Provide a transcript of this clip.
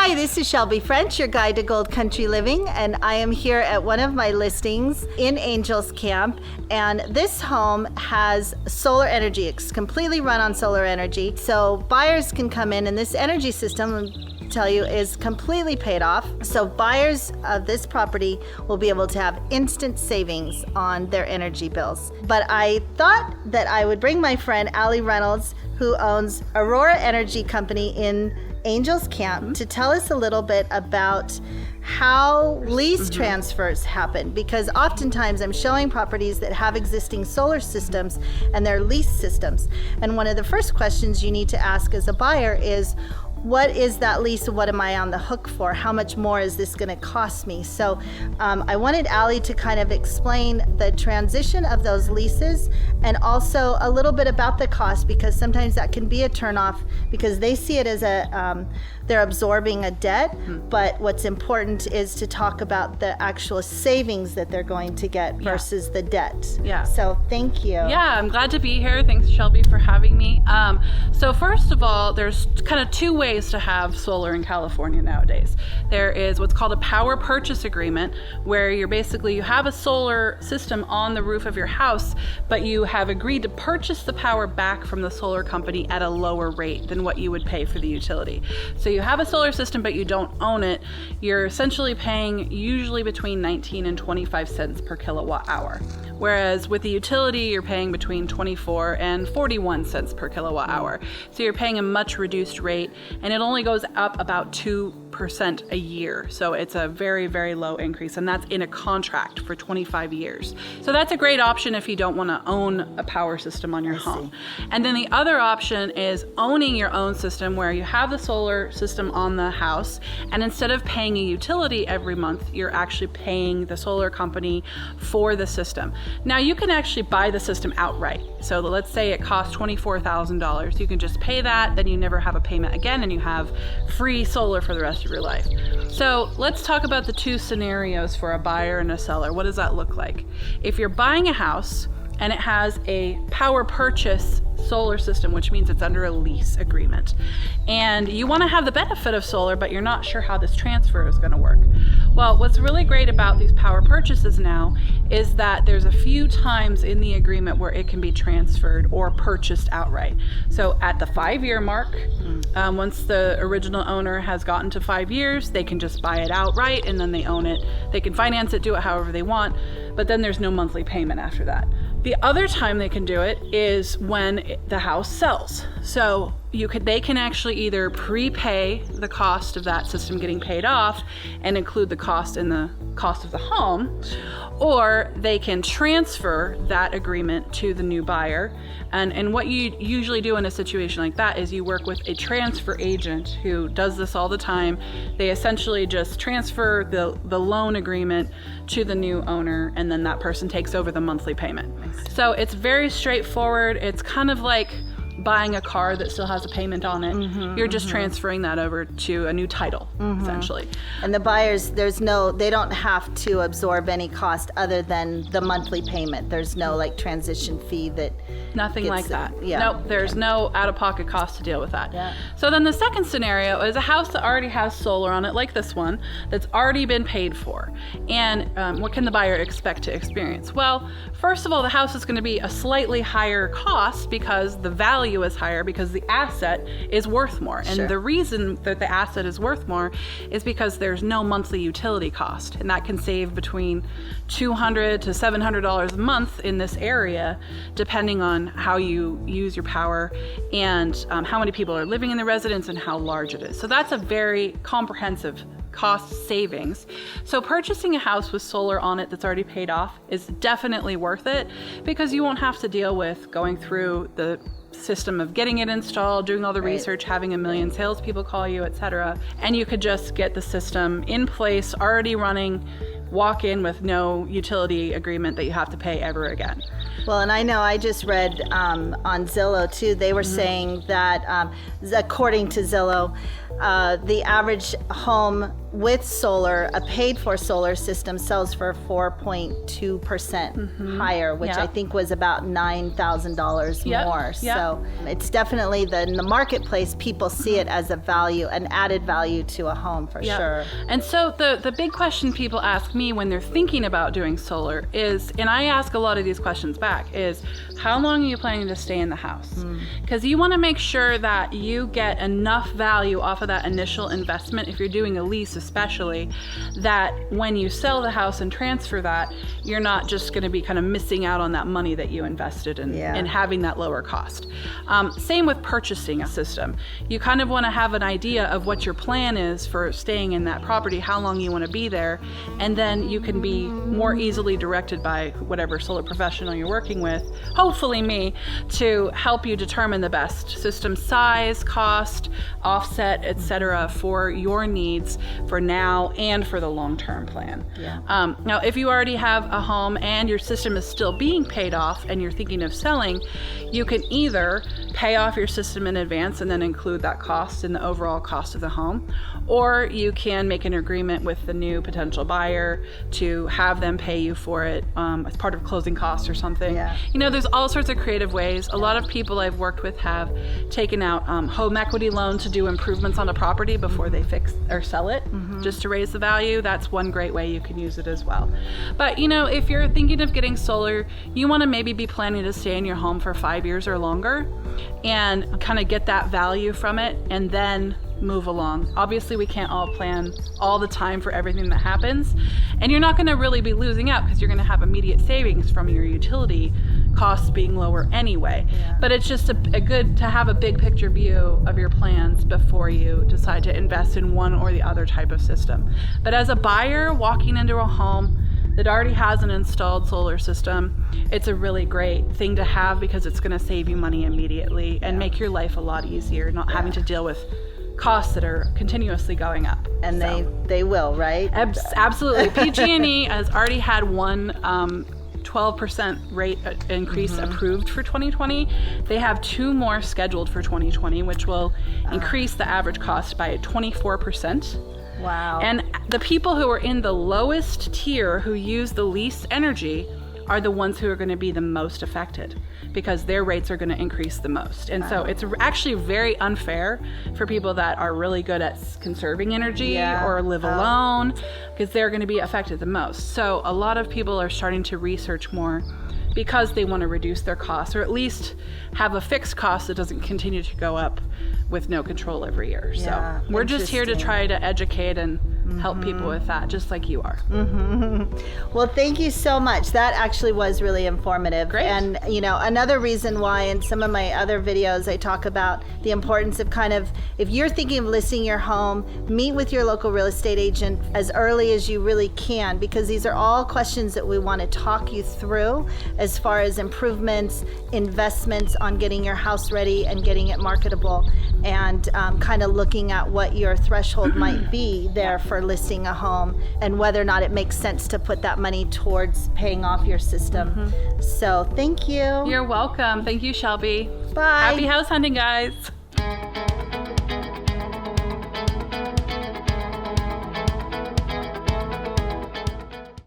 Hi, this is Shelby French, your guide to Gold Country Living, and I am here at one of my listings in Angels Camp, and this home has solar energy. It's completely run on solar energy, so buyers can come in, and this energy system, I'll tell you, is completely paid off. So buyers of this property will be able to have instant savings on their energy bills. But I thought that I would bring my friend Allie Reynolds, who owns Aurora Energy Company in Angels Camp, to tell us a little bit about how lease transfers happen, because oftentimes I'm showing properties that have existing solar systems and they're lease systems. And one of the first questions you need to ask as a buyer is, what is that lease? What am I on the hook for? How much more is this going to cost me? So I wanted Allie to kind of explain the transition of those leases and also a little bit about the cost, because sometimes that can be a turnoff because they see it as they're absorbing a debt, but what's important is to talk about the actual savings that they're going to get versus the debt. Yeah. So thank you. Yeah, I'm glad to be here. Thanks, Shelby, for having me. So first of all, there's kind of two ways to have solar in California nowadays. There is what's called a power purchase agreement, where you have a solar system on the roof of your house, but you have agreed to purchase the power back from the solar company at a lower rate than what you would pay for the utility. So you have a solar system, but you don't own it. You're essentially paying usually between 19 and 25 cents per kilowatt hour. Whereas with the utility, you're paying between 24 and 41 cents per kilowatt hour. So you're paying a much reduced rate, and it only goes up about 2% a year. So it's a very, very low increase, and that's in a contract for 25 years. So that's a great option if you don't want to own a power system on your home. And then the other option is owning your own system, where you have the solar system on the house, and instead of paying a utility every month, you're actually paying the solar company for the system. Now you can actually buy the system outright. So let's say it costs $24,000. You can just pay that, then you never have a payment again, and you have free solar for the rest of your life. So let's talk about the two scenarios for a buyer and a seller. What does that look like? If you're buying a house and it has a power purchase solar system, which means it's under a lease agreement, and you want to have the benefit of solar, but you're not sure how this transfer is going to work. Well, what's really great about these power purchases now is that there's a few times in the agreement where it can be transferred or purchased outright. So at the 5-year mark, once the original owner has gotten to 5 years, they can just buy it outright and then they own it. They can finance it, do it however they want, but then there's no monthly payment after that. The other time they can do it is when the house sells. So they can actually either prepay the cost of that system getting paid off and include the cost in the cost of the home, or they can transfer that agreement to the new buyer. And what you usually do in a situation like that is you work with a transfer agent who does this all the time. They essentially just transfer the loan agreement to the new owner, and then that person takes over the monthly payment. So it's very straightforward. It's kind of like buying a car that still has a payment on it. You're just transferring that over to a new title, essentially. And the buyers, they don't have to absorb any cost other than the monthly payment. There's no like transition fee that Nothing like that. Yeah. Nope, there's no out-of-pocket cost to deal with that. Yeah. So then the second scenario is a house that already has solar on it, like this one, that's already been paid for. And what can the buyer expect to experience? Well, first of all, the house is going to be a slightly higher cost because the value is higher, because the asset is worth more. And the reason that the asset is worth more is because there's no monthly utility cost, and that can save between $200 to $700 a month in this area, depending on how you use your power and how many people are living in the residence and how large it is. So that's a very comprehensive cost savings. So purchasing a house with solar on it that's already paid off is definitely worth it, because you won't have to deal with going through the system of getting it installed, doing all the research, having a million salespeople call you, etc. And you could just get the system in place, already running, walk in with no utility agreement that you have to pay ever again. Well, and I know I just read on Zillow too, they were saying that according to Zillow, the average home with solar, a paid for solar system sells for 4.2% higher, which I think was about $9,000 more. So it's definitely in the marketplace, people see it as a value, an added value to a home for sure. And so the big question people ask me when they're thinking about doing solar is, and I ask a lot of these questions back, is how long are you planning to stay in the house? Because you want to make sure that you get enough value off of that initial investment, if you're doing a lease especially, that when you sell the house and transfer that, you're not just going to be kind of missing out on that money that you invested in having that lower cost. Same with purchasing a system. You kind of want to have an idea of what your plan is for staying in that property, how long you want to be there, and then you can be more easily directed by whatever solar professional you're working with, hopefully me, to help you determine the best system size, cost, offset, etc. for your needs for now and for the long-term plan. Now, if you already have a home and your system is still being paid off and you're thinking of selling, you can either pay off your system in advance and then include that cost in the overall cost of the home, or you can make an agreement with the new potential buyer to have them pay you for it as part of closing costs or something. You know, there's all sorts of creative ways. A lot of people I've worked with have taken out home equity loans to do improvements on a property before they fix or sell it, just to raise the value. That's one great way you can use it as well. But you know, if you're thinking of getting solar, you want to maybe be planning to stay in your home for 5 years or longer and kind of get that value from it and then move along. Obviously, we can't all plan all the time for everything that happens, and you're not going to really be losing out because you're going to have immediate savings from your utility costs being lower anyway. But it's just a good to have a big picture view of your plans before you decide to invest in one or the other type of system. But as a buyer walking into a home that already has an installed solar system, it's a really great thing to have because it's going to save you money immediately and make your life a lot easier, not having to deal with costs that are continuously going up. And they will, right? Absolutely. PG&E has already had one 12% rate increase approved for 2020. They have 2 more scheduled for 2020, which will increase the average cost by 24%. Wow. And the people who are in the lowest tier who use the least energy are the ones who are going to be the most affected because their rates are going to increase the most. And so it's actually very unfair for people that are really good at conserving energy or live alone, because they're going to be affected the most. So a lot of people are starting to research more because they want to reduce their costs, or at least have a fixed cost that doesn't continue to go up with no control every year. So we're just here to try to educate and help people with that, just like you are. Well, thank you so much. That actually was really informative. Great. And you know, another reason why in some of my other videos I talk about the importance of kind of, if you're thinking of listing your home, meet with your local real estate agent as early as you really can, because these are all questions that we want to talk you through as far as improvements, investments on getting your house ready and getting it marketable, and kind of looking at what your threshold might be there for listing a home and whether or not it makes sense to put that money towards paying off your system. So thank you. You're welcome. Thank you, Shelby. Bye. Happy house hunting, guys.